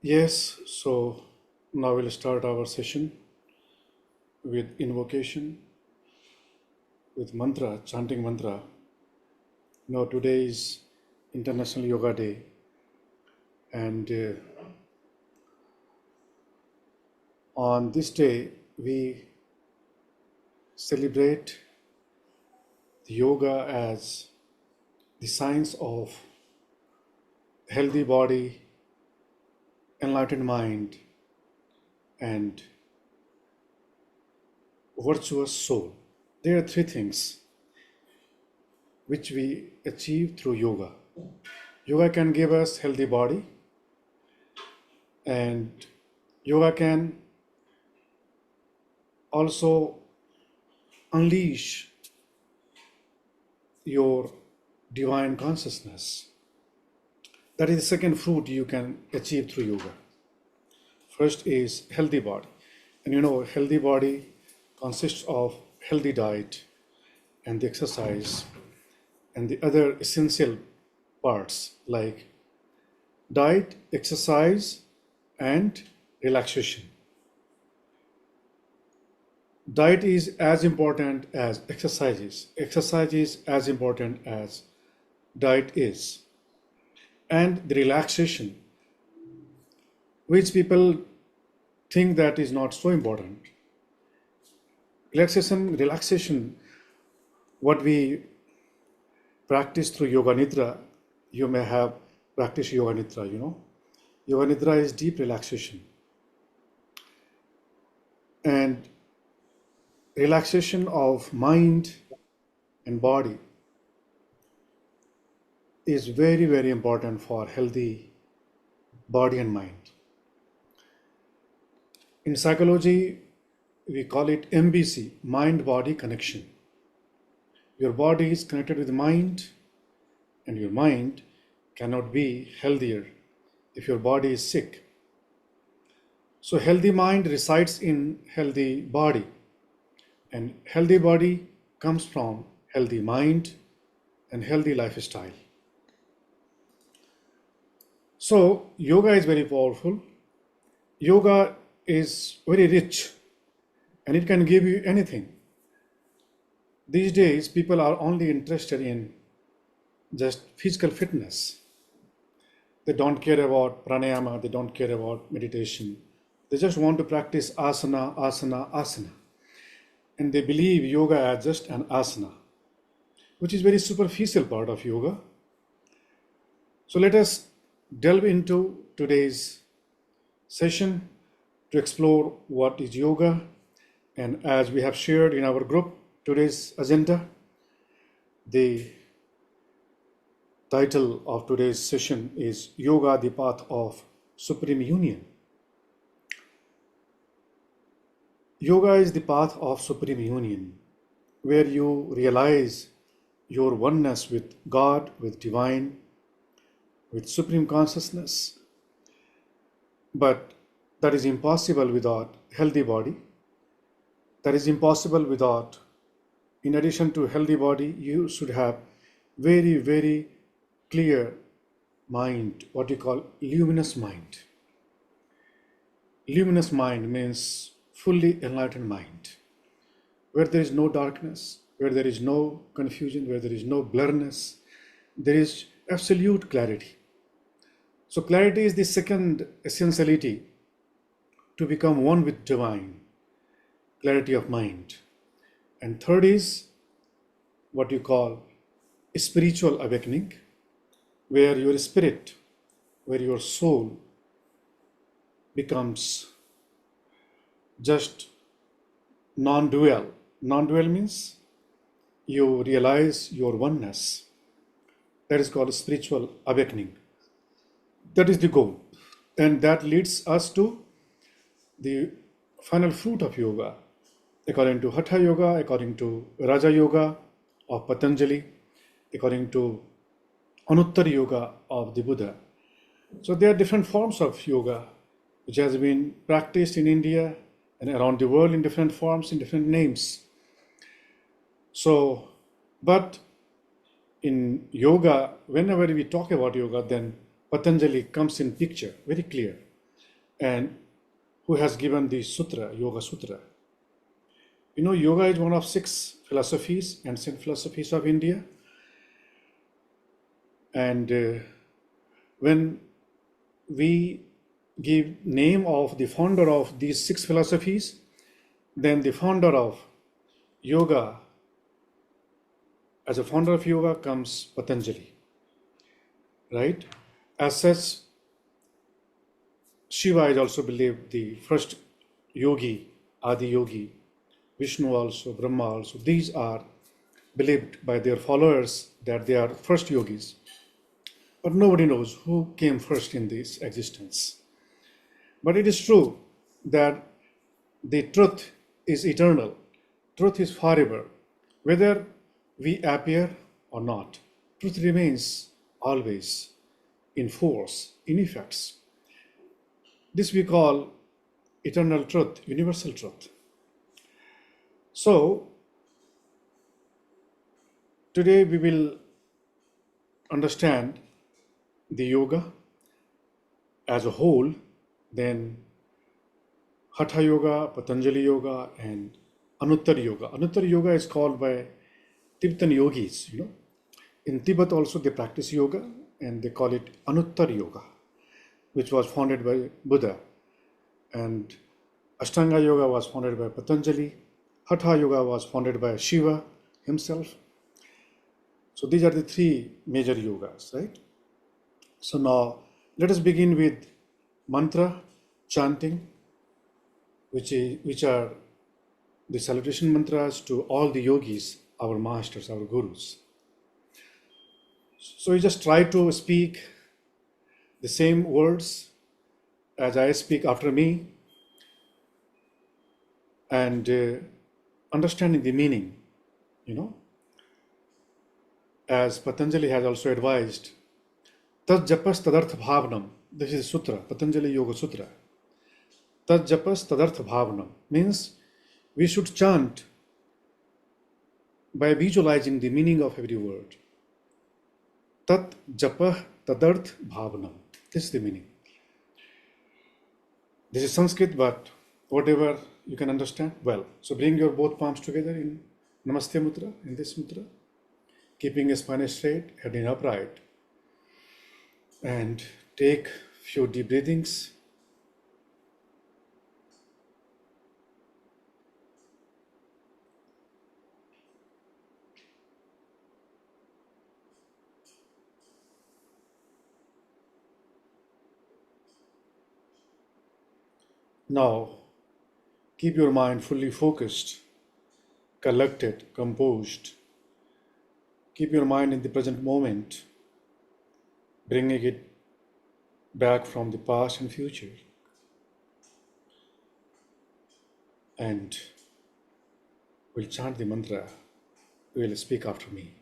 Yes, so now we'll start our session with invocation, with mantra, chanting mantra. Today is International Yoga Day, and on this day we celebrate the yoga as the science of healthy body, enlightened mind, and virtuous soul. There are three things which we achieve through yoga. Yoga can give us healthy body, and yoga can also unleash your divine consciousness. That is the second fruit you can achieve through yoga. First is healthy body. And healthy body consists of healthy diet and the exercise and the other essential parts like diet, exercise, and relaxation. Diet is as important as exercise is. Exercise is as important as diet is. And the relaxation, which people think that is not so important. Relaxation, what we practice through Yoga Nidra, you may have practiced Yoga Nidra, Yoga Nidra is deep relaxation. And relaxation of mind and body is very, very important for healthy body and mind. In psychology, we call it MBC, mind-body connection. Your body is connected with mind, and your mind cannot be healthier if your body is sick. So healthy mind resides in healthy body, and healthy body comes from healthy mind and healthy lifestyle. So yoga is very powerful. Yoga is very rich, and it can give you anything. These days, people are only interested in just physical fitness. They don't care about pranayama, they don't care about meditation. They just want to practice asana, asana, asana. And they believe yoga as just an asana, which is very superficial part of yoga. So let us delve into today's session to explore what is yoga. And as we have shared in our group, today's agenda, the title of today's session is Yoga, the Path of Supreme Union. Yoga is the path of supreme union, where you realize your oneness with God, with divine, with supreme consciousness. But that is impossible without healthy body. That is impossible without, in addition to healthy body, you should have very, very clear mind, what you call luminous mind. Luminous mind means fully enlightened mind, where there is no darkness, where there is no confusion, where there is no blurriness, there is absolute clarity. So clarity is the second essentiality to become one with divine, clarity of mind. And third is what you call spiritual awakening, where your spirit, where your soul becomes just non-dual. Non-dual means you realize your oneness. That is called spiritual awakening. That is the goal. And that leads us to the final fruit of yoga. According to Hatha Yoga, according to Raja Yoga of Patanjali, according to Anuttara Yoga of the Buddha. So there are different forms of yoga which has been practiced in India and around the world in different forms, in different names. So, but in yoga, whenever we talk about yoga, then Patanjali comes in picture, very clear. and who has given the sutra, Yoga Sutra. You know, yoga is one of 6 philosophies, ancient philosophies of India. And when we give name of the founder of these 6 philosophies, then the founder of yoga, as a founder of yoga comes Patanjali, right? As such, Shiva is also believed the first yogi, Adi Yogi. Vishnu also, Brahma also. These are believed by their followers that they are first yogis. But nobody knows who came first in this existence. But it is true that the truth is eternal. Truth is forever. Whether we appear or not, truth remains always in force, in effects. This we call eternal truth, universal truth. So, today we will understand the yoga as a whole, then Hatha Yoga, Patanjali Yoga, and Anuttara Yoga. Anuttara Yoga is called by Tibetan yogis, you know. In Tibet also they practice yoga and they call it Anuttara Yoga, which was founded by Buddha. And Ashtanga Yoga was founded by Patanjali. Hatha Yoga was founded by Shiva himself. So these are the 3 major yogas, right? So now let us begin with mantra chanting, which are the salutation mantras to all the yogis, our masters, our gurus. So you just try to speak the same words as I speak after me, and understanding the meaning, you know. As Patanjali has also advised, Tad japas tadartha bhavanam. This is sutra, Patanjali Yoga Sutra. Tad japas tadartha bhavanam means we should chant by visualizing the meaning of every word. Tat japah tadarth bhavanam. This is the meaning. This is Sanskrit, but whatever you can understand, well. So bring your both palms together in Namaste Mudra, in this mudra, keeping a spine straight, head in upright. And take few deep breathings. Now, keep your mind fully focused, collected, composed. Keep your mind in the present moment, bringing it back from the past and future. And we'll chant the mantra. You will speak after me.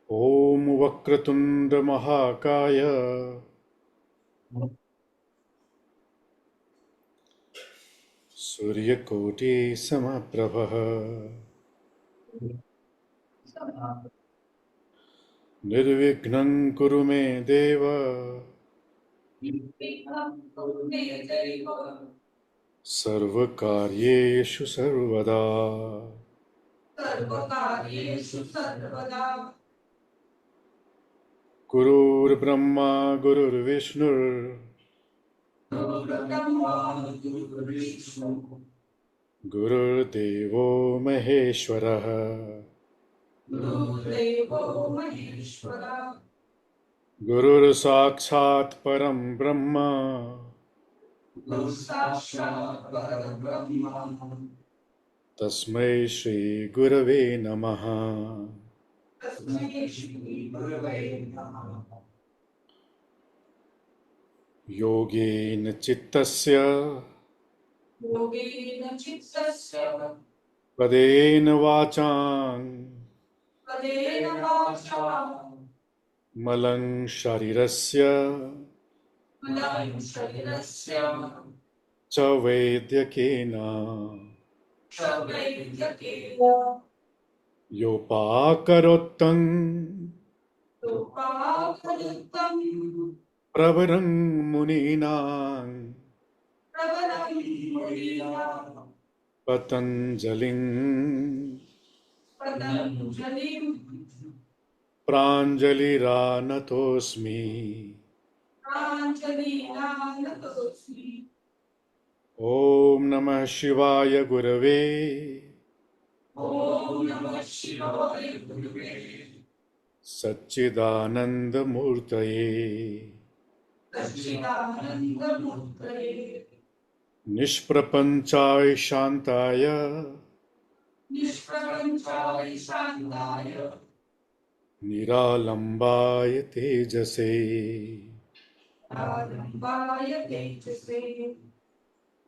Om Vakratunda Mahakaya Suryakoti Samaprabha Nirvighnan Kuru Me Deva Sarvakaryeshu Sarvada. Gurur Brahma Gurur Vishnu Gurur Devo Maheshwara Gurur Sakshat Param Brahma Tasmai Shri Gurave Namaha. Yogena Chittasya Padena Vachang Malang Sharirasya Chavedyakena Yopakarottam Pravarang Muninang Patanjaling Pranjaliranatosmi Om Namah Shivaya Gurave Satchidananda Murtaye Nishprapanchaya Shantaya Niralambaya Tejase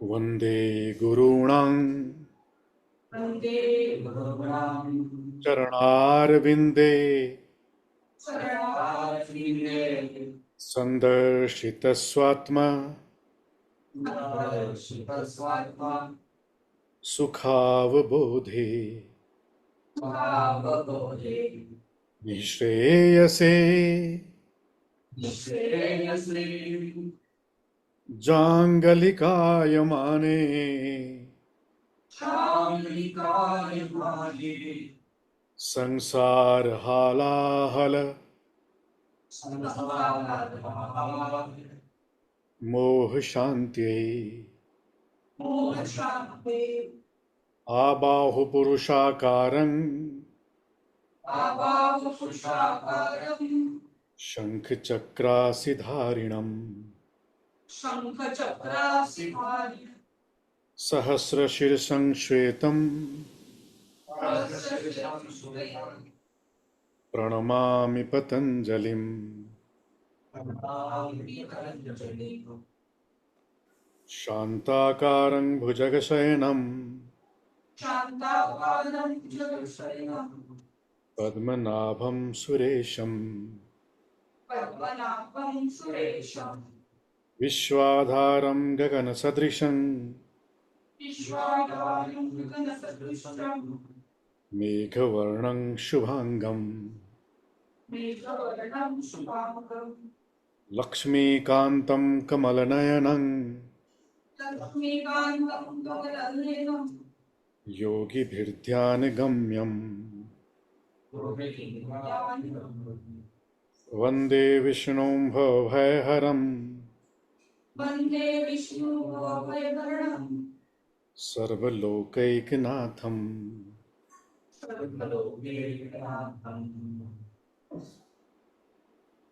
Vande Gurunam Charanarvinde Sandarshita Swatma Sukhavabodhe Nishreyase Jangalikayamane Sansar Halahala Moh Shanti Abahu Purushakaram Shankh Chakra Sidharinam Sahasra Shirsang Shvetam Pranamami Patanjalim Shantakarang Bhujagasayanam Padmanabham Suresham Vishwadharam Gagana Sadrisham Meghavarnang Shubhangam Lakshmi Kantam Kamalanayanam Yogi Bhirdhyana Gamyam Vande Vishnum Bhavaiharam Sarvalokaiknatham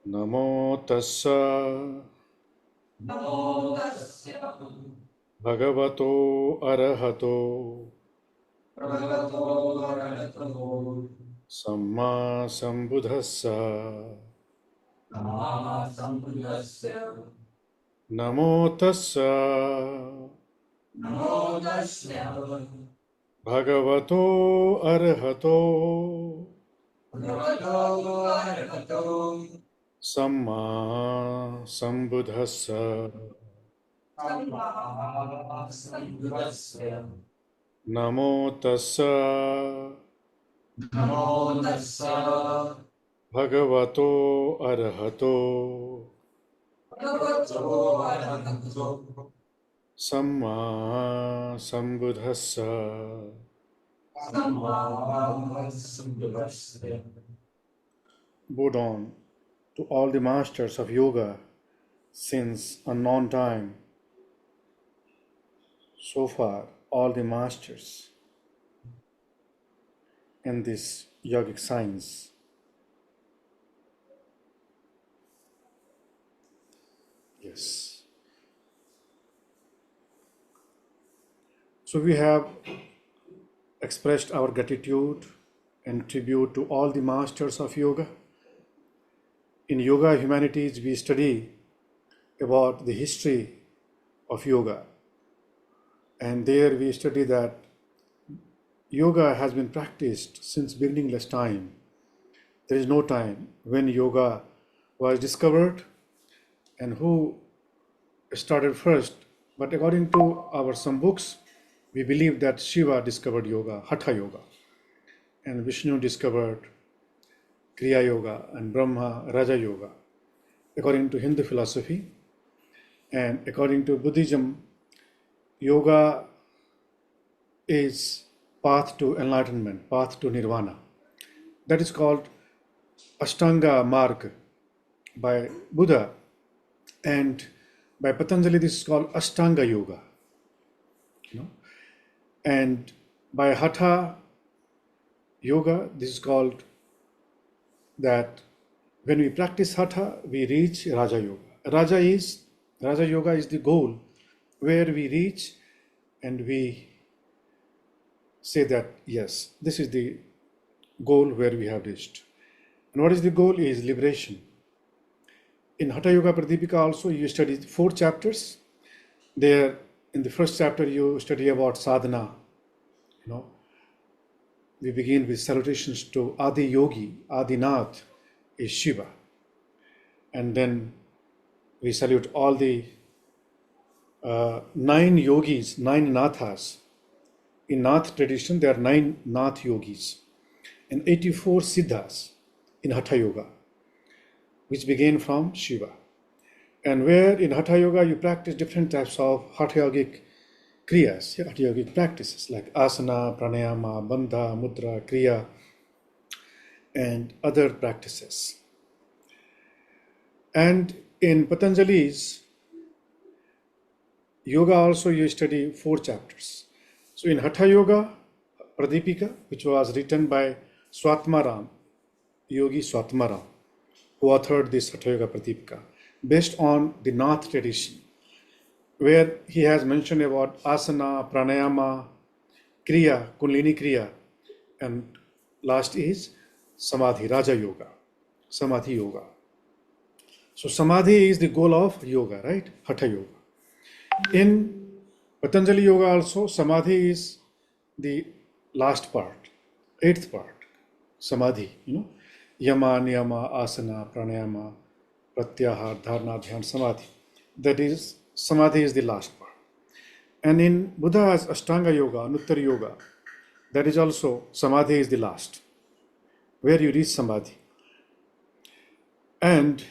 Namo Tassa Bhagavato Arahato Samma Sambuddhassa Namo Tassa Bhagavato Arahato Samma Sambuddhassa Namo Tassa Bhagavato Arahato Samma Sambuddhassa. Bow down to all the masters of yoga since unknown time. So far, all the masters in this yogic science. Yes. So we have expressed our gratitude and tribute to all the masters of yoga. In Yoga Humanities, we study about the history of yoga. And there we study that yoga has been practiced since beginningless time. There is no time when yoga was discovered and who started first. But according to some books, we believe that Shiva discovered yoga, Hatha Yoga, and Vishnu discovered Kriya Yoga, and Brahma, Raja Yoga. according to Hindu philosophy, and according to Buddhism, yoga is path to enlightenment, path to Nirvāṇa. That is called Ashtanga Marg by Buddha, and by Patanjali this is called Ashtanga Yoga. And by Hatha Yoga, this is called that when we practice Hatha, we reach Raja Yoga. Raja Yoga is the goal where we reach and we say that, yes, this is the goal where we have reached. And what is the goal is liberation. In Hatha Yoga Pradipika also you study 4 chapters. There in the first chapter you study about sadhana. We begin with salutations to Adi Yogi, Adinath is Shiva. And then we salute all the 9 yogis, 9 nathas. In Nath tradition, there are 9 Nath yogis and 84 siddhas in Hatha Yoga, which begin from Shiva. And where in Hatha Yoga you practice different types of Hatha Yogic kriyas, Hatha Yogic practices like asana, pranayama, bandha, mudra, kriya, and other practices. And in Patanjali's yoga also you study 4 chapters. So in Hatha Yoga Pradipika, which was written by Swatmaram, Yogi Swatmaram, who authored this Hatha Yoga Pradipika, based on the Nath tradition, where he has mentioned about asana, pranayama, kriya, kundalini kriya, and last is samadhi, Raja Yoga, samadhi yoga. So samadhi is the goal of yoga, right? Hatha Yoga. In Patanjali Yoga also, samadhi is the last part, 8th part, samadhi, yama, niyama, asana, pranayama, pratyahar, dharana, dhyan, samadhi. That is, samadhi is the last part. And in Buddha's Ashtanga Yoga, Anuttara Yoga, that is also, samadhi is the last, where you reach samadhi. And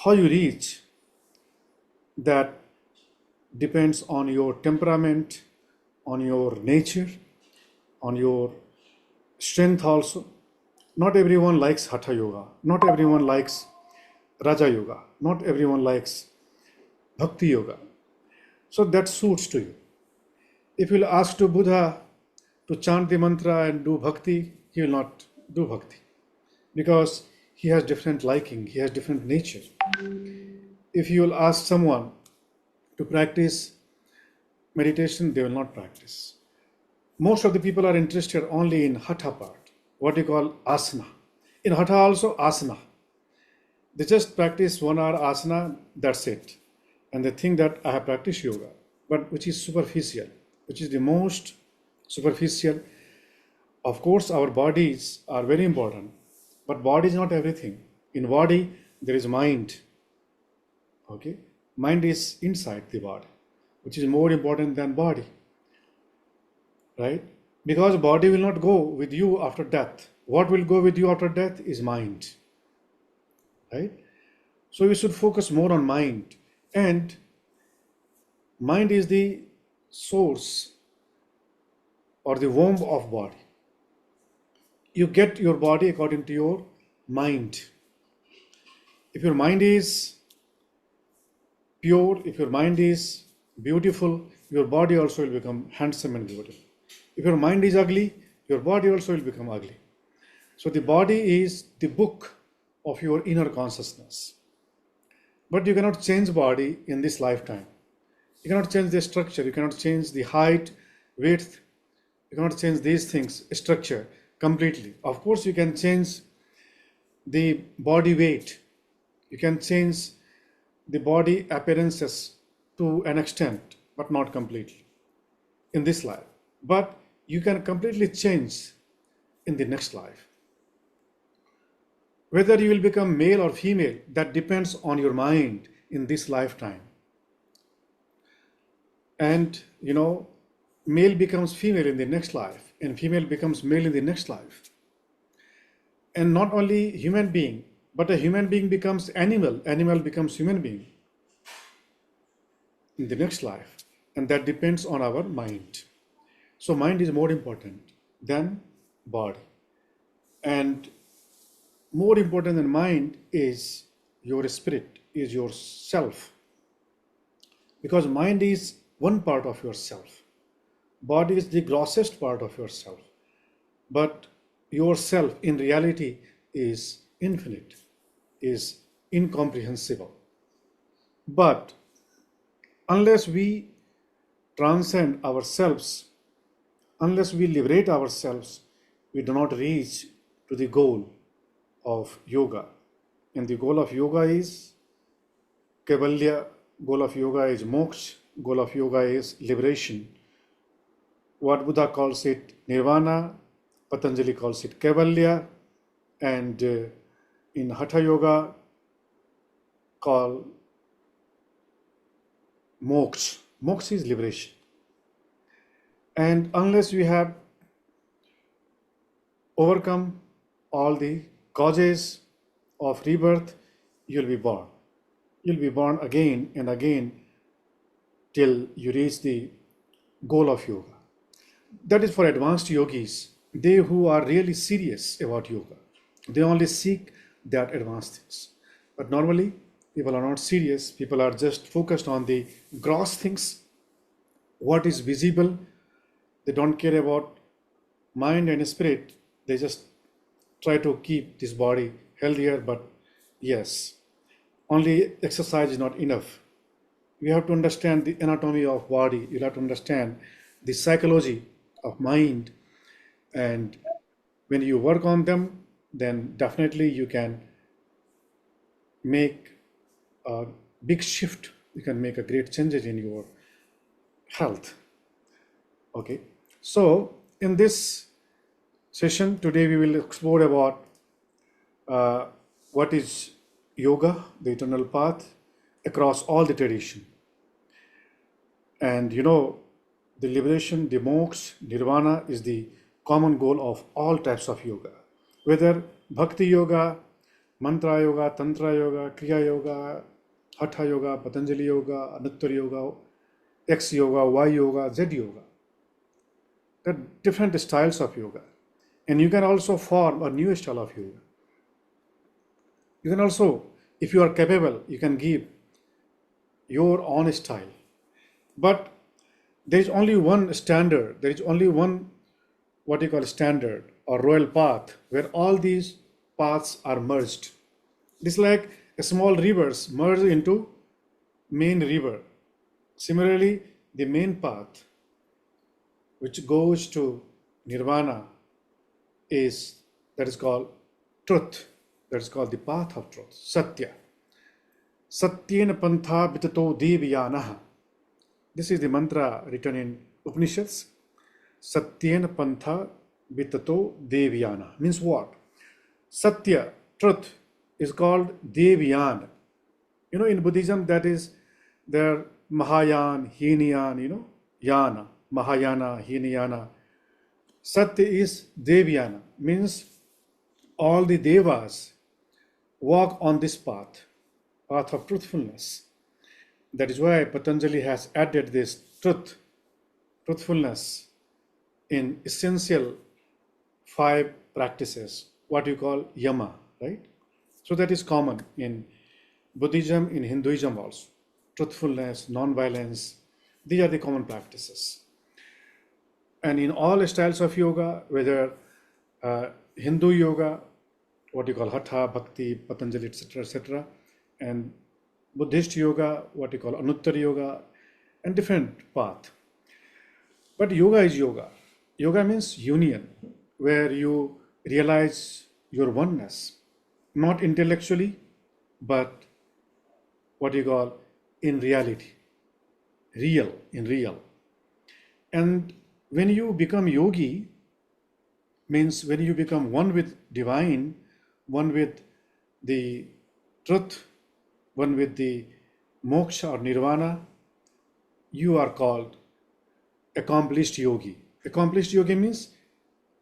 how you reach, that depends on your temperament, on your nature, on your strength also. Not everyone likes Hatha Yoga. Not everyone likes Raja Yoga. Not everyone likes Bhakti Yoga. So that suits to you. If you will ask to Buddha to chant the mantra and do Bhakti, he will not do Bhakti. Because he has different liking, he has different nature. If you will ask someone to practice meditation, they will not practice. Most of the people are interested only in Hatha part, what you call asana. In Hatha also asana. They just practice 1 hour asana, that's it. And they think that I have practiced yoga, but which is superficial, which is the most superficial. Of course, our bodies are very important, but body is not everything. In body, there is mind. Okay? Mind is inside the body, which is more important than body. Right? Because body will not go with you after death. What will go with you after death is mind. Right? So we should focus more on mind. And mind is the source or the womb of body. You get your body according to your mind. If your mind is pure, if your mind is beautiful, your body also will become handsome and beautiful. If your mind is ugly, your body also will become ugly. So the body is the book of your inner consciousness. But you cannot change body in this lifetime. You cannot change the structure, you cannot change the height, width, you cannot change these things, structure completely. Of course, you can change the body weight, you can change the body appearances to an extent, but not completely in this life. But you can completely change in the next life. Whether you will become male or female, that depends on your mind in this lifetime. And male becomes female in the next life, and female becomes male in the next life. And not only human being, But a human being becomes animal, animal becomes human being in the next life. And that depends on our mind. So mind is more important than body. And more important than mind is your spirit, is your self. Because mind is one part of yourself. Body is the grossest part of yourself. But yourself in reality is infinite, is incomprehensible. But unless we transcend ourselves, unless we liberate ourselves, we do not reach to the goal of yoga. And the goal of yoga is Kaivalya, goal of yoga is moksha, goal of yoga is liberation. What Buddha calls it Nirvāṇa, Patanjali calls it Kaivalya, and in Hatha Yoga call Moksha. Moksha is liberation. And unless we have overcome all the causes of rebirth, you'll be born. You'll be born again and again till you reach the goal of yoga. That is for advanced yogis, they who are really serious about yoga. They only seek that advanced things. But normally, people are not serious. People are just focused on the gross things, what is visible. They don't care about mind and spirit. They just try to keep this body healthier. But yes, only exercise is not enough. You have to understand the anatomy of body. You have to understand the psychology of mind. And when you work on them, then definitely you can make a big shift. You can make a great changes in your health. Okay. So in this session today, we will explore about what is yoga, the eternal path across all the tradition. And the liberation, the moksha, nirvana is the common goal of all types of yoga. Whether bhakti yoga, mantra yoga, tantra yoga, kriya yoga, hatha yoga, patanjali yoga, anuttara yoga, X yoga, Y yoga, Z yoga. There are different styles of yoga. And you can also form a new style of yoga. You can also, if you are capable, you can give your own style. But there is only one standard. There is only one, what you call standard or royal path, where all these paths are merged. It's like a small rivers merge into main river. Similarly, the main path which goes to nirvana that is called truth. That is called the path of truth, satya. Satyena pantha vitato devyanah. This is the mantra written in Upanishads. Satyena pantha vitato devyana. Means what? Satya, truth, is called devyan. In Buddhism, that is their Mahayana, Hinayan, Yana, Mahayana, Hinayana. Satya is devyana. Means all the devas walk on this path of truthfulness. That is why Patanjali has added this truthfulness in essential 5 practices, what you call yama, right? So that is common in Buddhism, in Hinduism also. Truthfulness, non-violence, these are the common practices. And in all styles of yoga, whether Hindu yoga, what you call Hatha, Bhakti, Patanjali, etc., and Buddhist yoga, what you call Anuttara Yoga, and different path. But yoga is yoga. Yoga means union, where you realize your oneness, not intellectually, but what you call in reality, in real. And when you become yogi, means when you become one with divine, one with the truth, one with the moksha or nirvana, you are called accomplished yogi. Accomplished yogi means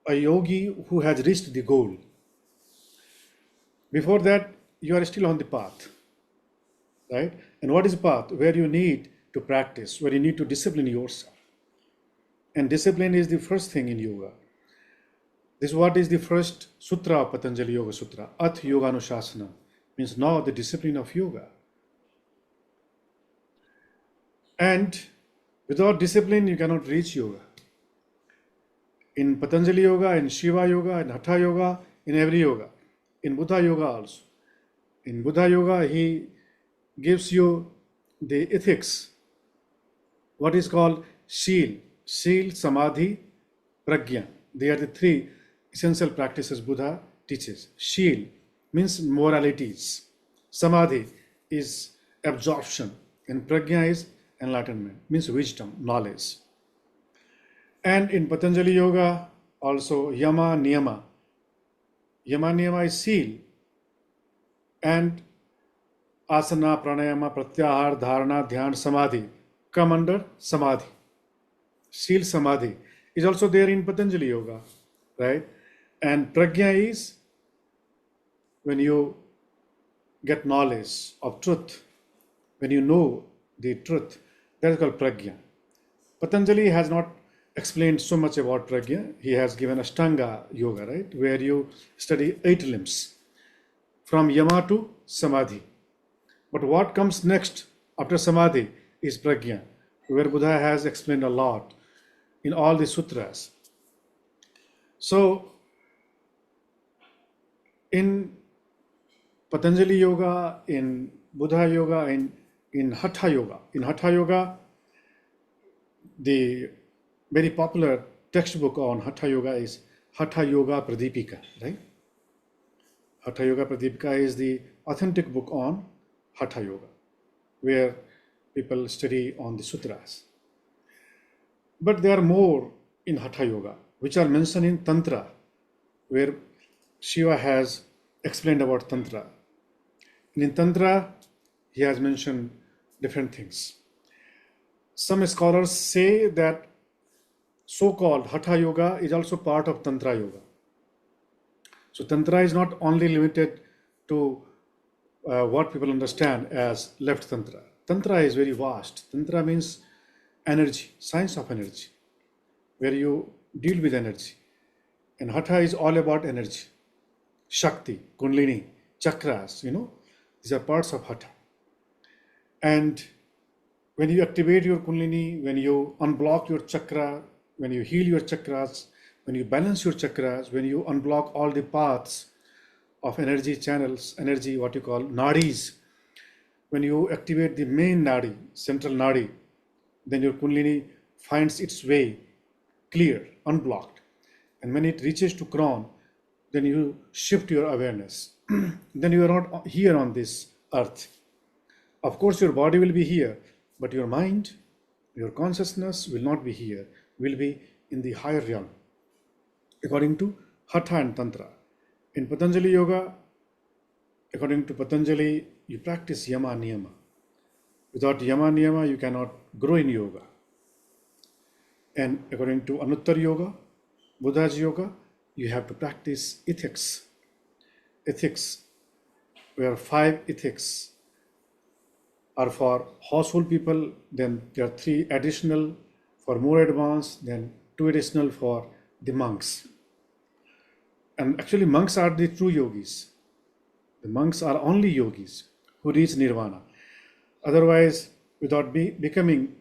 a yogi who has reached the goal. Before that, you are still on the path, right? And what is path? Where you need to practice, where you need to discipline yourself. And discipline is the first thing in yoga. This is what is the first sutra of Patanjali Yoga Sutra. At Yoga Anushasana means now the discipline of yoga. And without discipline, you cannot reach yoga. In Patanjali Yoga, in Shiva Yoga, in Hatha Yoga, in every yoga, in Buddha Yoga also. In Buddha Yoga, he gives you the ethics, what is called Shil, Samadhi, Prajna. They are the three essential practices Buddha teaches. Shil means moralities, Samadhi is absorption, and Prajna is enlightenment, means wisdom, knowledge. And in Patanjali Yoga, also Yama Niyama. Yama Niyama is seal. And Asana, Pranayama, Pratyahar, Dharana, Dhyan, Samadhi come under Samadhi. Seal Samadhi is also there in Patanjali Yoga, right? And Prajna is when you get knowledge of truth, when you know the truth, that is called Prajna. Patanjali has not explained so much about Prajna. He has given Ashtanga Yoga, right? Where you study 8 limbs from Yama to Samadhi. But what comes next after Samadhi is Prajna, where Buddha has explained a lot in all the sutras. So, in Patanjali Yoga, in Buddha Yoga, in Hatha Yoga, the very popular textbook on Hatha Yoga is Hatha Yoga Pradipika, right? Hatha Yoga Pradipika is the authentic book on Hatha Yoga, where people study on the sutras. But there are more in Hatha Yoga, which are mentioned in Tantra, where Shiva has explained about Tantra. And in Tantra, he has mentioned different things. Some scholars say that so-called Hatha Yoga is also part of Tantra Yoga. So Tantra is not only limited to what people understand as left Tantra. Tantra is very vast. Tantra means energy, science of energy, where you deal with energy. And Hatha is all about energy. Shakti, Kundalini, chakras, these are parts of Hatha. And when you activate your Kundalini, when you unblock your chakra, when you heal your chakras, when you balance your chakras, when you unblock all the paths of energy channels, energy, what you call nadis, when you activate the main nadi, central nadi, then your Kundalini finds its way clear, unblocked. And when it reaches to crown, then you shift your awareness. Then you are not here on this earth. Of course, your body will be here, but your mind, your consciousness will not be here, will be in the higher realm, according to Hatha and Tantra. In Patanjali Yoga, according to Patanjali, you practice Yama Niyama. Without Yama Niyama, you cannot grow in yoga. And according to Anuttara Yoga, Buddha's Yoga, you have to practice ethics. Ethics, where 5 ethics are for household people, then there are 3 additional for more advanced, then 2 additional for the monks. And actually monks are the true yogis. The monks are only yogis who reach Nirvāṇa. Otherwise, without becoming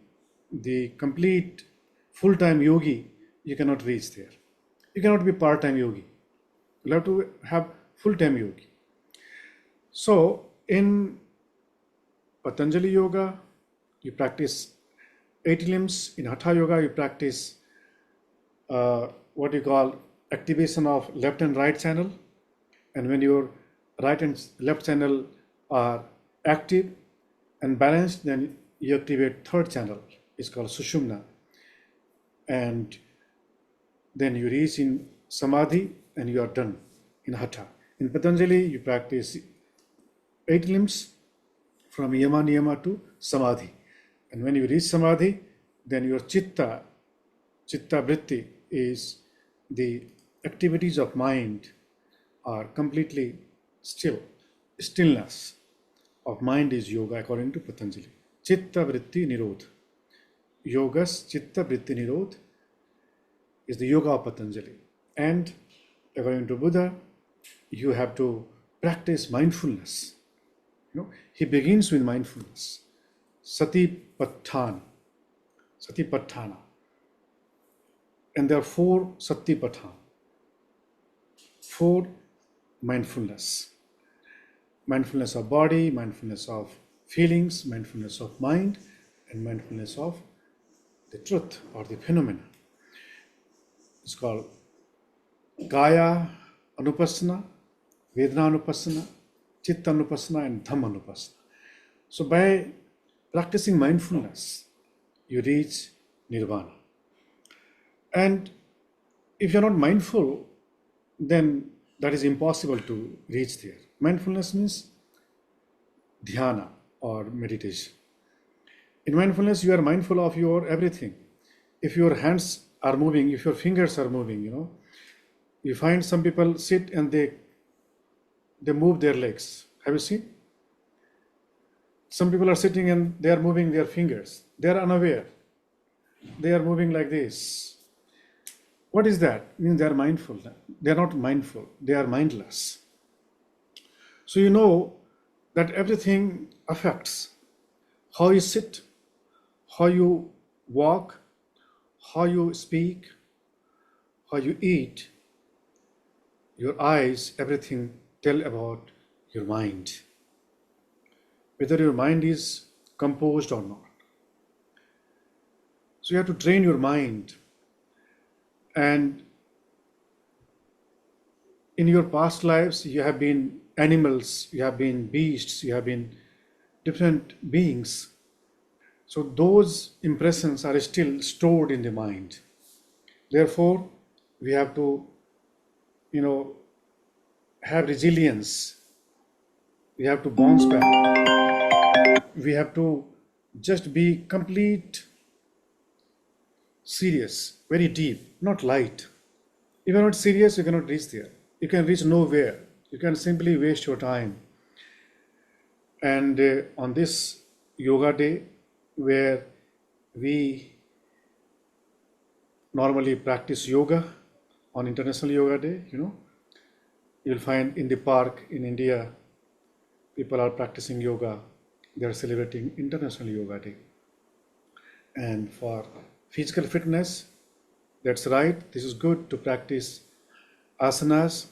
the complete full-time yogi, you cannot reach there. You cannot be part-time yogi. You have to have full-time yogi. So, in Patanjali Yoga, you practice 8 limbs. In Hatha Yoga, you practice what you call activation of left and right channel. And when your right and left channel are active and balanced, then you activate 3rd channel. It's called Sushumna. And then you reach in Samadhi and you are done in Hatha. In Patanjali, you practice 8 limbs from Yama Niyama to Samadhi. And when you reach Samadhi, then your Chitta Vritti is the activities of mind are completely still. stillness of mind is yoga according to Patanjali. Chitta vritti nirodh. Yogas chitta vritti nirodh is the yoga of Patanjali. And according to Buddha, you have to practice mindfulness. He begins with mindfulness. Satipaṭṭhāna. Satipaṭṭhāna. And there are 4 Satipatthāna. 4 mindfulness. Mindfulness of body, mindfulness of feelings, mindfulness of mind, and mindfulness of the truth or the phenomena. It's called Kaya Anupassana, Vedana Anupassana, Chitta Anupassana, and Dhamma Anupassana. So by practicing mindfulness, you reach Nirvāṇa. And if you're not mindful, then that is impossible to reach there. Mindfulness means dhyana or meditation. In mindfulness, you are mindful of your everything. If your hands are moving, if your fingers are moving, you find some people sit and they move their legs. Have you seen? Some people are sitting and they are moving their fingers. They are unaware. They are moving like this. What is that? It means they are mindful. They are not mindful. They are mindless. So you know that everything affects how you sit, how you walk, how you speak, how you eat. Your eyes, everything tell about your mind. Whether your mind is composed or not. So you have to train your mind. And in your past lives, you have been animals, you have been beasts, you have been different beings. So those impressions are still stored in the mind. Therefore, we have to, have resilience. We have to bounce back. We have to just be complete, serious, very deep, not light. If you are not serious, you cannot reach there. You can reach nowhere. You can simply waste your time. And on this yoga day, where we normally practice yoga on International Yoga Day, you'll find in the park in India, people are practicing yoga. They are celebrating International Yoga Day. And for physical fitness, that's right, this is good to practice asanas.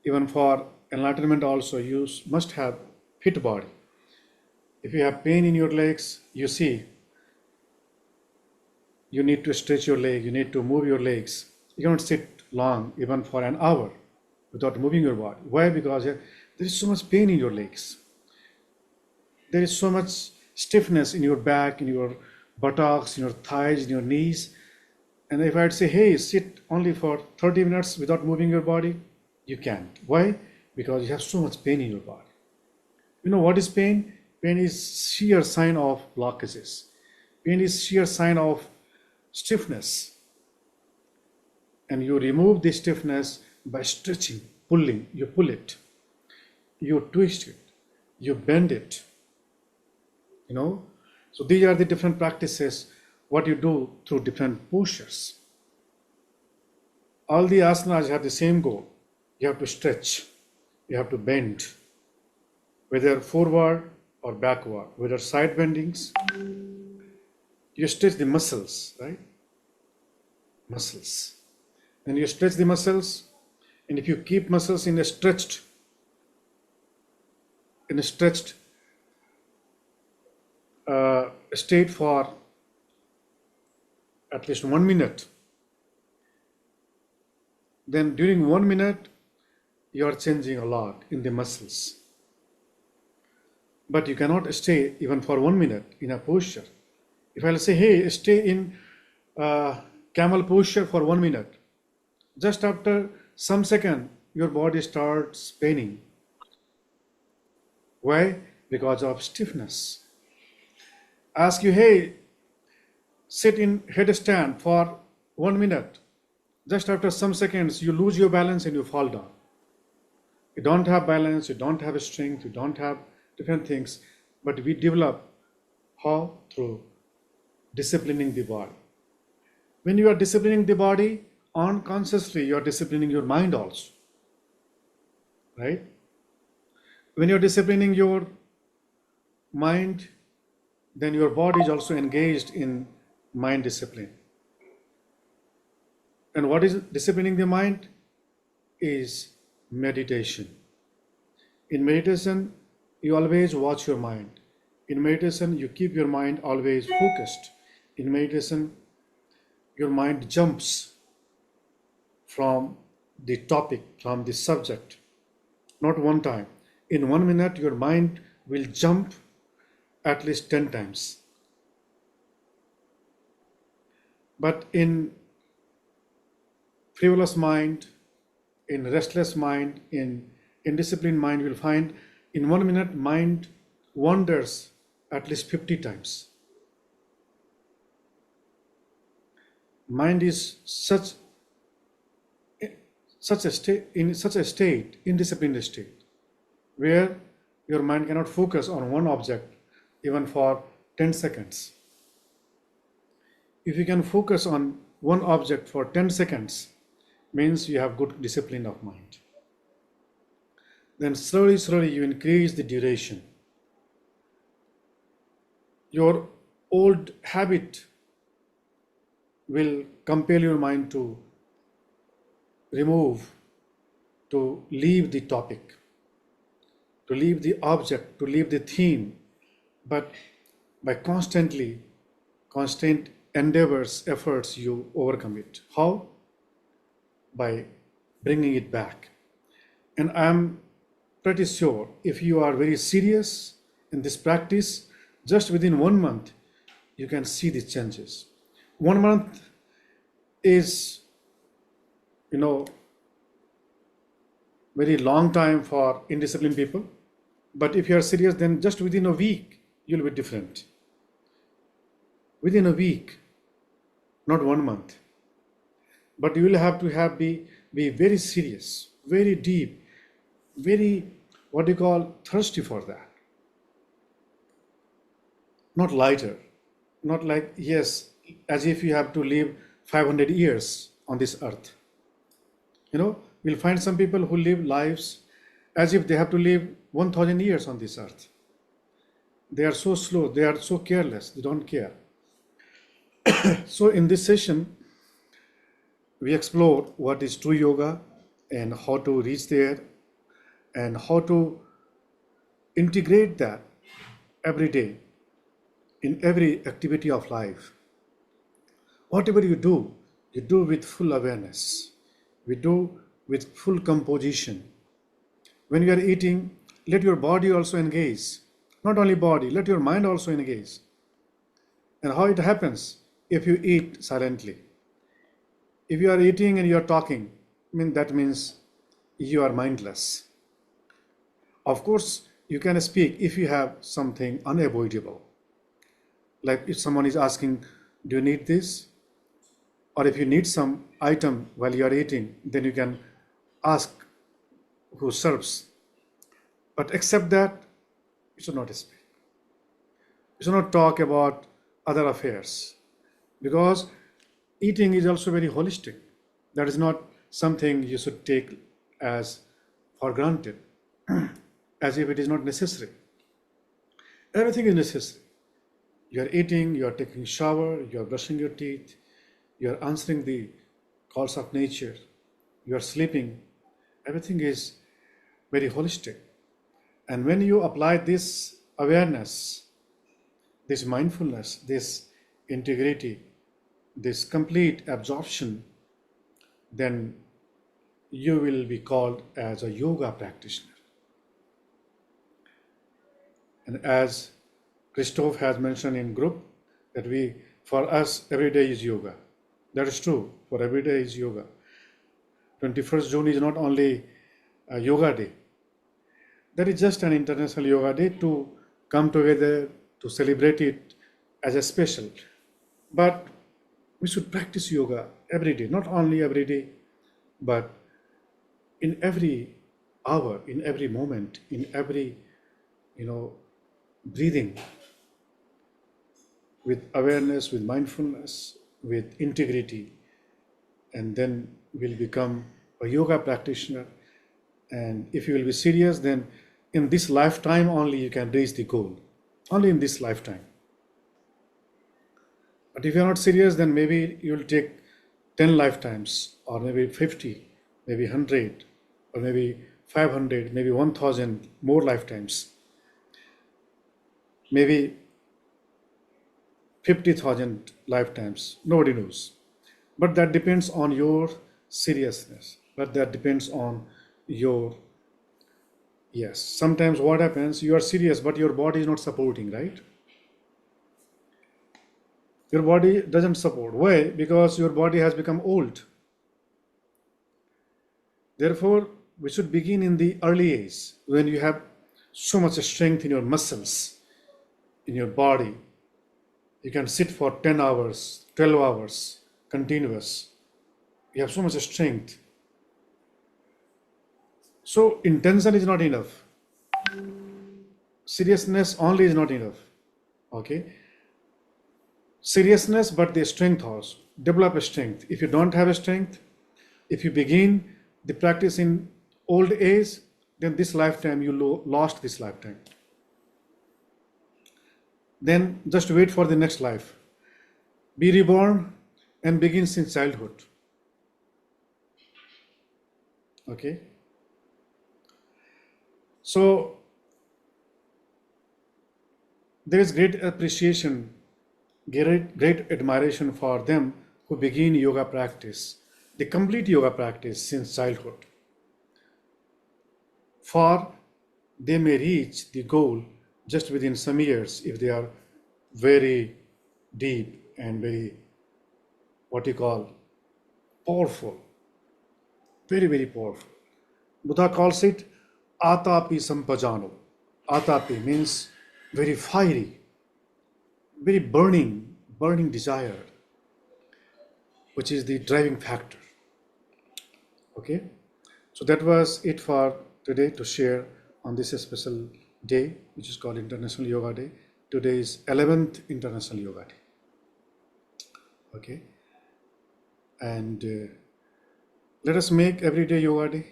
Even for enlightenment also, you must have fit body. If you have pain in your legs, you see, you need to stretch your leg, you need to move your legs. You cannot sit long, even for an hour, without moving your body. Why? Because there is so much pain in your legs. There is so much stiffness in your back, in your buttocks, in your thighs, in your knees. And if I'd say, hey, sit only for 30 minutes without moving your body, you can't. Why? Because you have so much pain in your body. You know what is pain? Pain is sheer sign of blockages. Pain is sheer sign of stiffness. And you remove the stiffness by stretching, pulling. You pull it. You twist it. You bend it. So these are the different practices, what you do through different postures. All the asanas have the same goal. You have to stretch. You have to bend. Whether forward or backward, whether side bendings, you stretch the muscles, right? Muscles. Then you stretch the muscles, and if you keep muscles in a stretched state for at least 1 minute, then during 1 minute, you are changing a lot in the muscles. But you cannot stay even for 1 minute in a posture. If I'll say, hey, stay in camel posture for 1 minute, just after some second, your body starts paining. Why? Because of stiffness. Ask you, hey, sit in headstand for 1 minute. Just after some seconds, you lose your balance and you fall down. You don't have balance, you don't have strength, you don't have different things, but we develop how? Through disciplining the body. When you are disciplining the body, unconsciously you are disciplining your mind also, right? When you're disciplining your mind, then your body is also engaged in mind discipline. And what is disciplining the mind? Is meditation. In meditation, you always watch your mind. In meditation, you keep your mind always focused. In meditation, your mind jumps from the topic, from the subject, not one time. In 1 minute, your mind will jump at least 10 times. But in frivolous mind, in restless mind, in indisciplined mind, you will find in 1 minute mind wanders at least 50 times. Mind is in such a state, indisciplined state, where your mind cannot focus on one object even for 10 seconds. If you can focus on one object for 10 seconds, means you have good discipline of mind. Then slowly you increase the duration. Your old habit will compel your mind to remove, to leave the topic, to leave the object, to leave the theme. But by constant endeavors, efforts, you overcome it. How? By bringing it back. And I'm pretty sure if you are very serious in this practice, just within 1 month, you can see the changes. 1 month is, very long time for indisciplined people. But if you are serious, then just within a week, you'll be different. Within a week, not 1 month. But you will have to be very serious, very deep, very, thirsty for that. Not lighter, not like, yes, as if you have to live 500 years on this earth. We'll find some people who live lives as if they have to live 1000 years on this earth. They are so slow, they are so careless, they don't care. So in this session, we explore what is true yoga and how to reach there and how to integrate that every day in every activity of life. Whatever you do with full awareness. We do with full composition. When you are eating, let your body also engage. Not only body, let your mind also engage. And how it happens? If you eat silently. If you are eating and you are talking, that means you are mindless. Of course, you can speak if you have something unavoidable. Like if someone is asking, do you need this? Or if you need some item while you are eating, then you can ask who serves. But except that, you should not speak. You should not talk about other affairs. Because eating is also very holistic. That is not something you should take as for granted, as if it is not necessary. Everything is necessary. You are eating, you are taking shower, you are brushing your teeth, you are answering the calls of nature, you are sleeping. Everything is very holistic. And when you apply this awareness, this mindfulness, this integrity, this complete absorption, then you will be called as a yoga practitioner. And as Christoph has mentioned in group, that for us, every day is yoga. That is true, for every day is yoga. 21st June is not only a yoga day. That is just an international yoga day to come together, to celebrate it as a special. But we should practice yoga every day, not only every day, but in every hour, in every moment, in every, breathing, with awareness, with mindfulness, with integrity, and then we'll become a yoga practitioner. And if you will be serious, then in this lifetime only you can reach the goal, only in this lifetime. But if you're not serious, then maybe you'll take 10 lifetimes, or maybe 50, maybe 100, or maybe 500, maybe 1000 more lifetimes, maybe 50,000 lifetimes. Nobody knows. But that depends on your seriousness. But that depends on your, yes. Sometimes what happens, you are serious, but your body is not supporting, right? Your body doesn't support. Why? Because your body has become old. Therefore, we should begin in the early age when you have so much strength in your muscles, in your body. You can sit for 10 hours, 12 hours, continuous. You have so much strength. So intention is not enough. Seriousness only is not enough. Okay? Seriousness, but the strength also. Develop a strength. If you don't have a strength, if you begin the practice in old age, then this lifetime you lost this lifetime. Then just wait for the next life. Be reborn and begin since childhood. Okay? So there is great appreciation, great admiration for them who begin yoga practice, the complete yoga practice since childhood. For they may reach the goal just within some years if they are very deep and very, what you call, powerful, very, very powerful. Buddha calls it atapi sampajano. Atapi means very fiery, very burning desire, which is the driving factor. Okay, so that was it for today to share on this special day, which is called International Yoga Day. Today is 11th International Yoga Day. Okay, and let us make every day Yoga Day,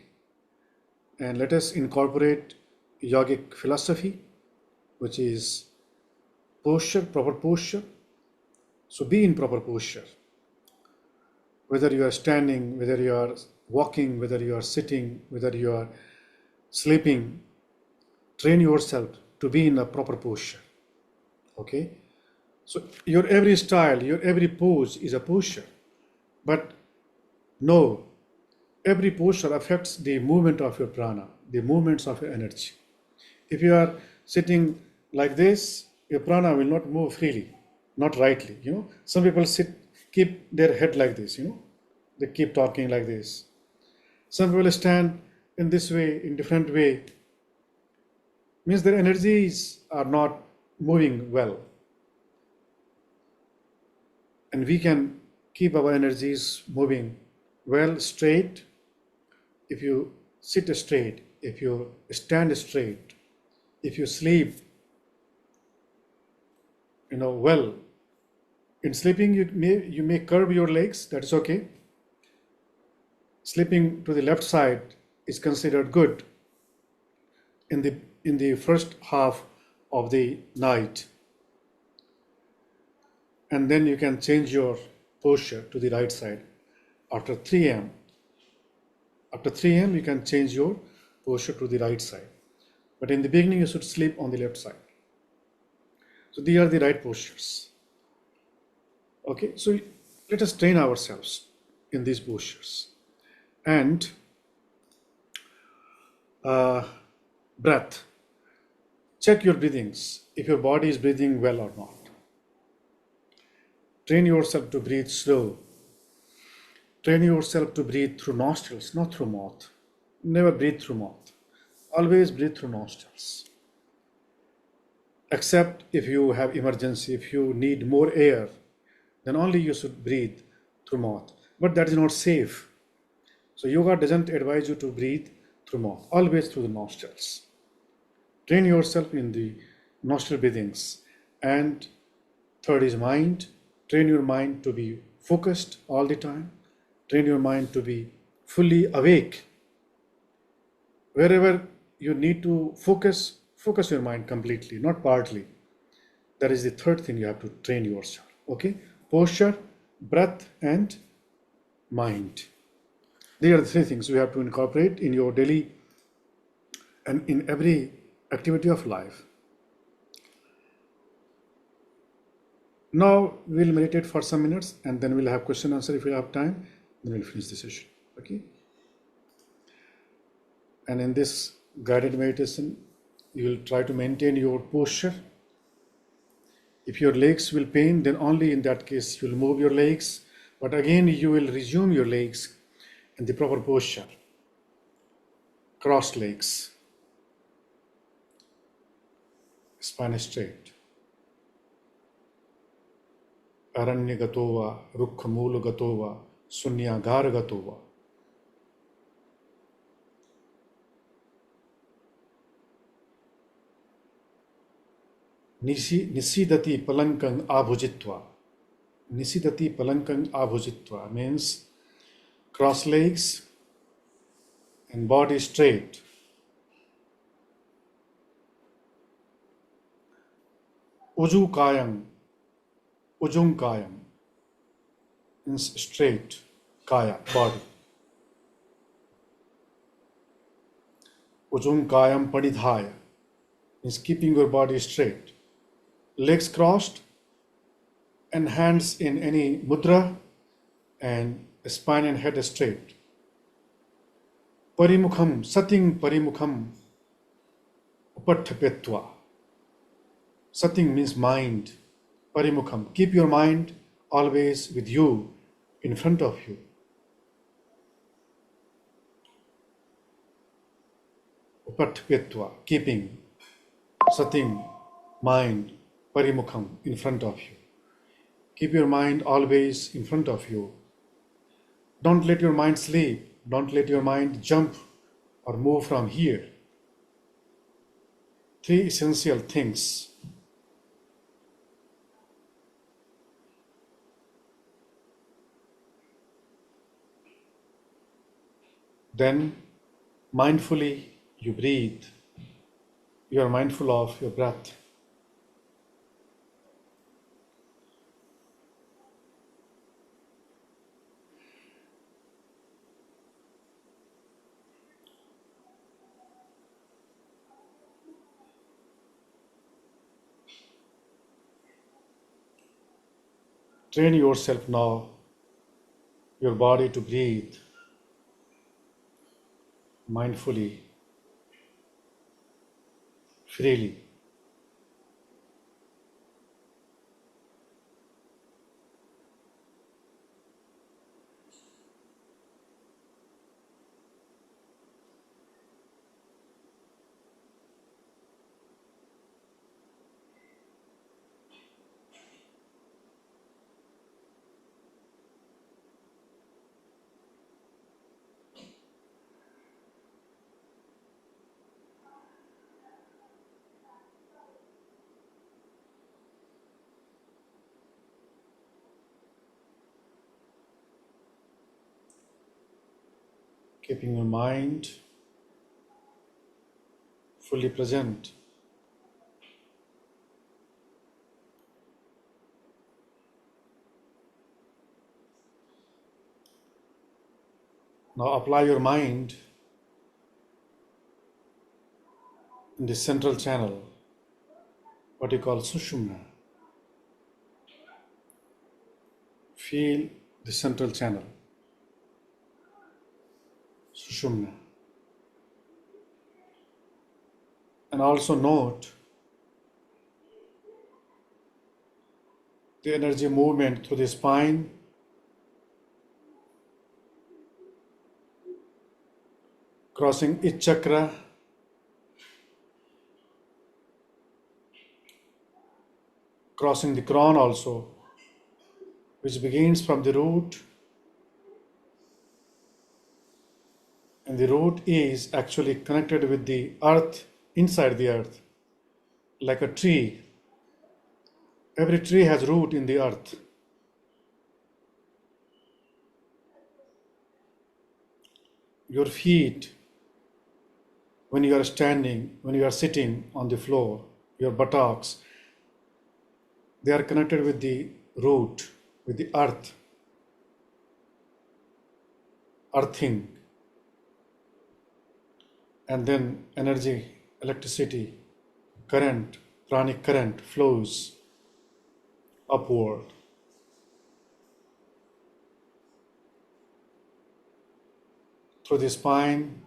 and let us incorporate yogic philosophy, which is posture, proper posture. So be in proper posture. Whether you are standing, whether you are walking, whether you are sitting, whether you are sleeping, train yourself to be in a proper posture. Okay? So your every style, your every pose is a posture. But no, every posture affects the movement of your prana, the movements of your energy. If you are sitting like this, your prana will not move freely, not rightly. Some people keep their head like this, they keep talking like this. Some people stand in this way, in different way, means their energies are not moving well. And we can keep our energies moving well, straight. If you sit straight, if you stand straight, if you sleep, well. In sleeping, you may curve your legs. That is okay. Sleeping to the left side is considered good in the first half of the night, and then you can change your posture to the right side after 3 a.m. After 3 a.m. you can change your posture to the right side, but in the beginning you should sleep on the left side. So these are the right postures. Okay, so let us train ourselves in these postures. And breath. Check your breathings, if your body is breathing well or not. Train yourself to breathe slow. Train yourself to breathe through nostrils, not through mouth. Never breathe through mouth. Always breathe through nostrils. Except if you have emergency, if you need more air, then only you should breathe through mouth. But that is not safe. So yoga doesn't advise you to breathe through mouth, always through the nostrils. Train yourself in the nostril breathings. And third is mind. Train your mind to be focused all the time. Train your mind to be fully awake. Wherever you need to focus, focus your mind completely, not partly. That is the third thing you have to train yourself. Okay? Posture, breath, and mind. These are the three things you have to incorporate in your daily and in every activity of life. Now we'll meditate for some minutes and then we'll have question answer if we have time. Then we'll finish the session. Okay? And in this guided meditation, you will try to maintain your posture. If your legs will pain, then only in that case you will move your legs. But again, you will resume your legs in the proper posture. Crossed legs. Spine straight. Aranya gatova, rukkha mula gatova, sunyagara gatova. Nisidati palankang abhujitva. Nisidati palankang abhujitva means cross legs and body straight. Ujung kayam means straight kaya, body. Ujung kayam padidhaya means keeping your body straight. Legs crossed and hands in any mudra and spine and head straight. Parimukham, sating parimukham upathapetva. Sating means mind. Parimukham, keep your mind always with you, in front of you. Upathapetva, keeping. Sating, mind. Parimukham, in front of you. Keep your mind always in front of you. Don't let your mind sleep. Don't let your mind jump or move from here. Three essential things. Then mindfully you breathe. You are mindful of your breath. Train yourself now, your body to breathe mindfully, freely. Keeping your mind fully present. Now apply your mind in the central channel, what you call Sushumna. Feel the central channel, Sushumna. And also note the energy movement through the spine, crossing each chakra, crossing the crown also, which begins from the root And the root is actually connected with the earth, inside the earth, like a tree. Every tree has root in the earth. Your feet, when you are standing, when you are sitting on the floor, your buttocks, they are connected with the root, with the earth, earthing, and then energy, electricity, current, pranic current flows upward through the spine.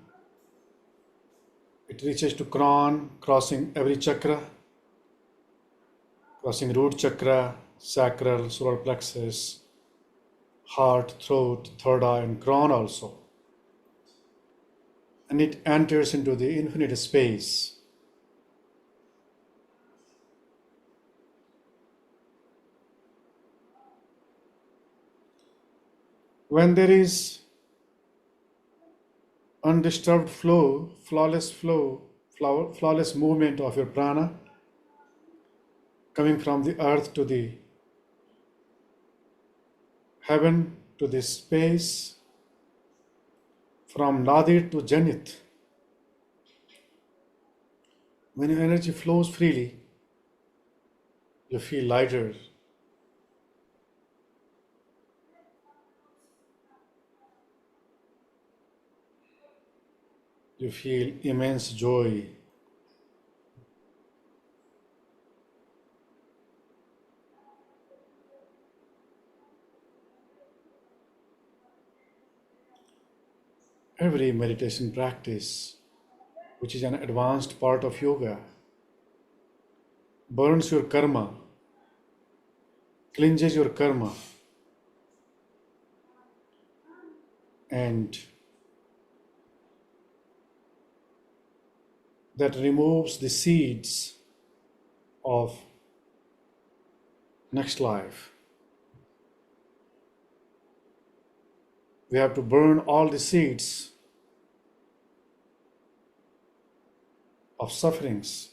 It reaches to crown, crossing every chakra, crossing root chakra, sacral, solar plexus, heart, throat, third eye, and crown also. And it enters into the infinite space. When there is undisturbed flow, flawless movement of your prana, coming from the earth to the heaven to this space, from Nadir to Zenith. When your energy flows freely, you feel lighter. You feel immense joy. Every meditation practice, which is an advanced part of yoga, burns your karma, cleanses your karma, and that removes the seeds of next life. We have to burn all the seeds of sufferings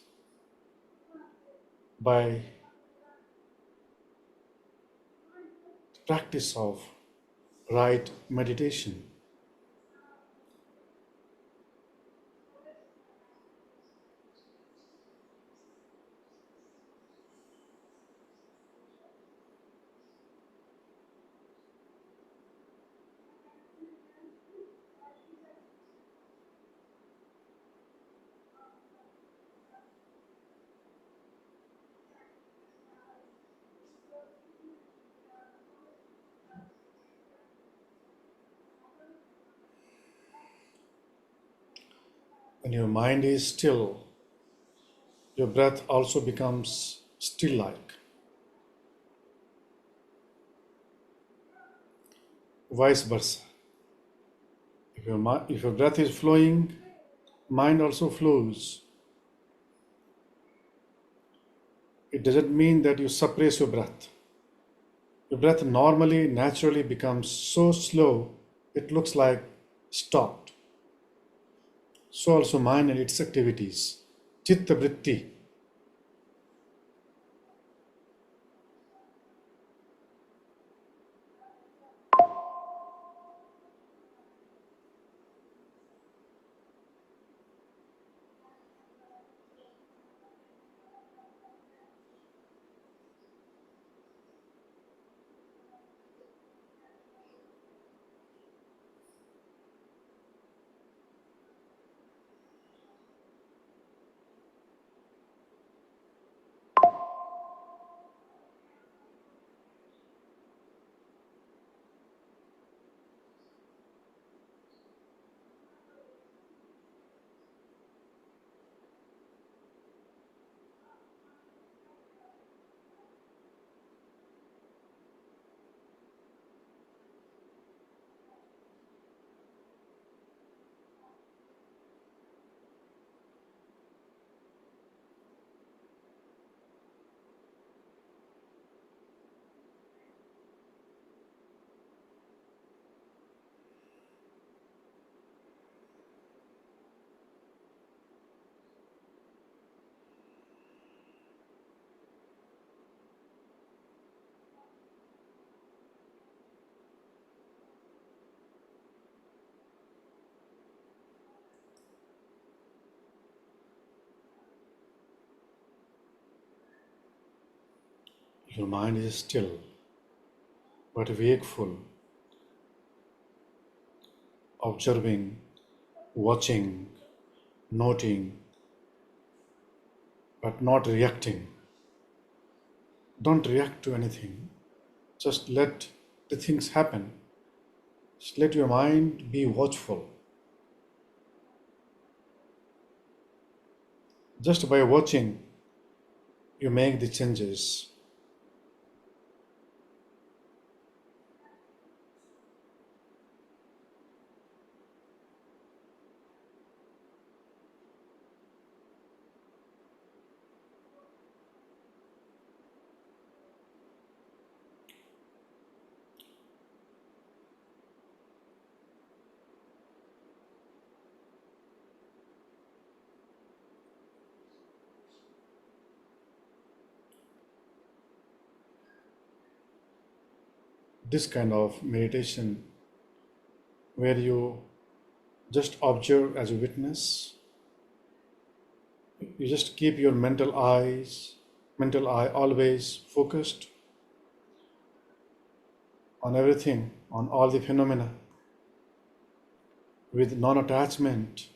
by the practice of right meditation. When your mind is still, your breath also becomes still like. Vice versa. If your breath is flowing, mind also flows. It doesn't mean that you suppress your breath. Your breath normally, naturally becomes so slow, it looks like stopped. So also mind and its activities. Chitta vritti. Your mind is still, but wakeful, observing, watching, noting, but not reacting. Don't react to anything. Just let the things happen. Just let your mind be watchful. Just by watching, you make the changes. This kind of meditation, where you just observe as a witness, you just keep your mental eye always focused on everything, on all the phenomena, with non-attachment,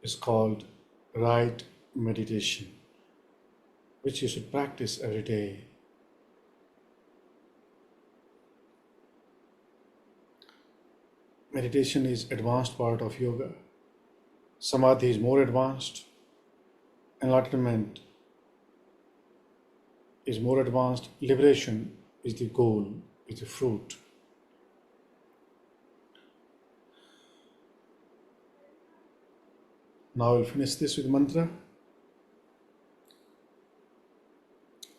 is called right meditation, which you should practice every day. Meditation is advanced part of yoga. Samadhi is more advanced. Enlightenment is more advanced. Liberation is the goal, is the fruit. Now we'll finish this with mantra.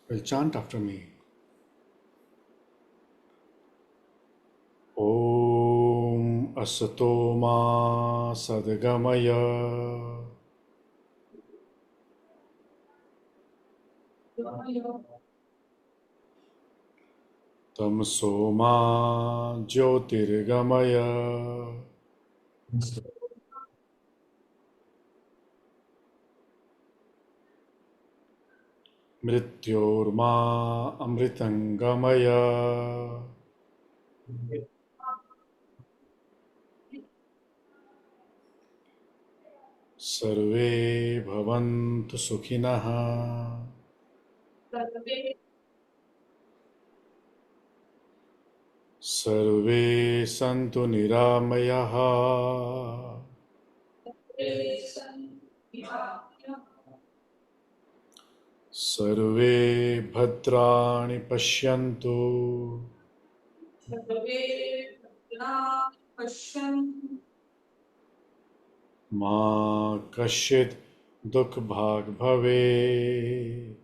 We'll chant after me. Om Asato Ma Sadgamaya Tamso Ma Jyotirgamaya Mrityorma Amritangamaya Sarve Bhavantu Sukhinaha Sarve Santu Niramayaha Sarve Bhadrani Pashyantu Ma Kashit Dukh Bhag Bhave.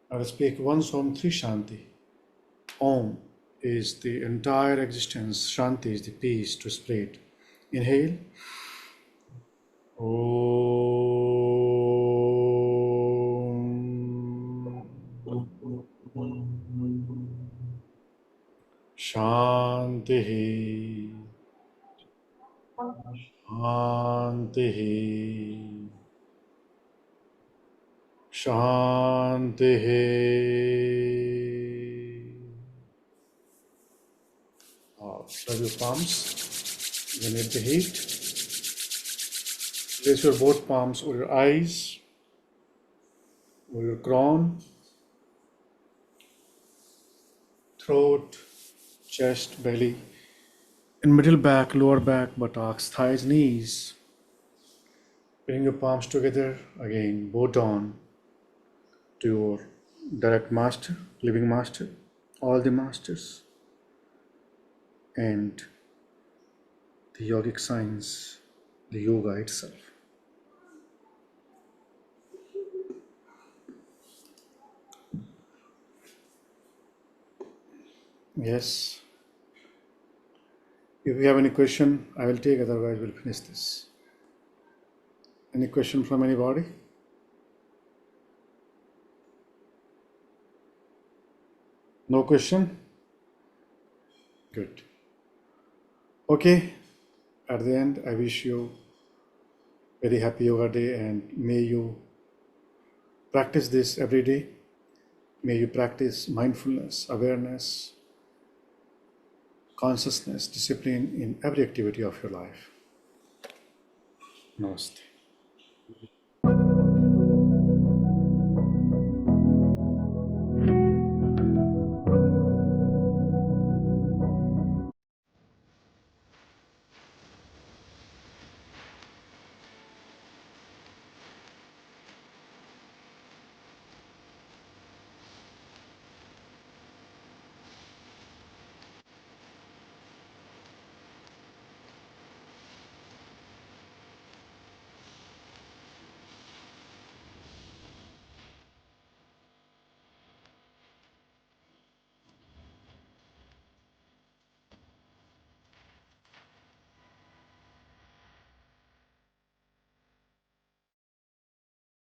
I will speak once Om Three Shanti. Om is the entire existence, Shanti is the peace to spread. Inhale. Om Shanti Shanti Shanti. Rub your palms. You need the heat. Place your both palms over your eyes, over your crown, throat, chest, belly, in middle back, lower back, buttocks, thighs, knees. Bring your palms together again, bow down to your direct master, living master, all the masters, and the yogic science, the yoga itself. Yes. If you have any question, I will take, otherwise we'll finish this. Any question from anybody? No question? Good. Okay. At the end, I wish you Very happy Yoga Day, and may you practice this every day. May you practice mindfulness, awareness, consciousness, discipline in every activity of your life. Namaste.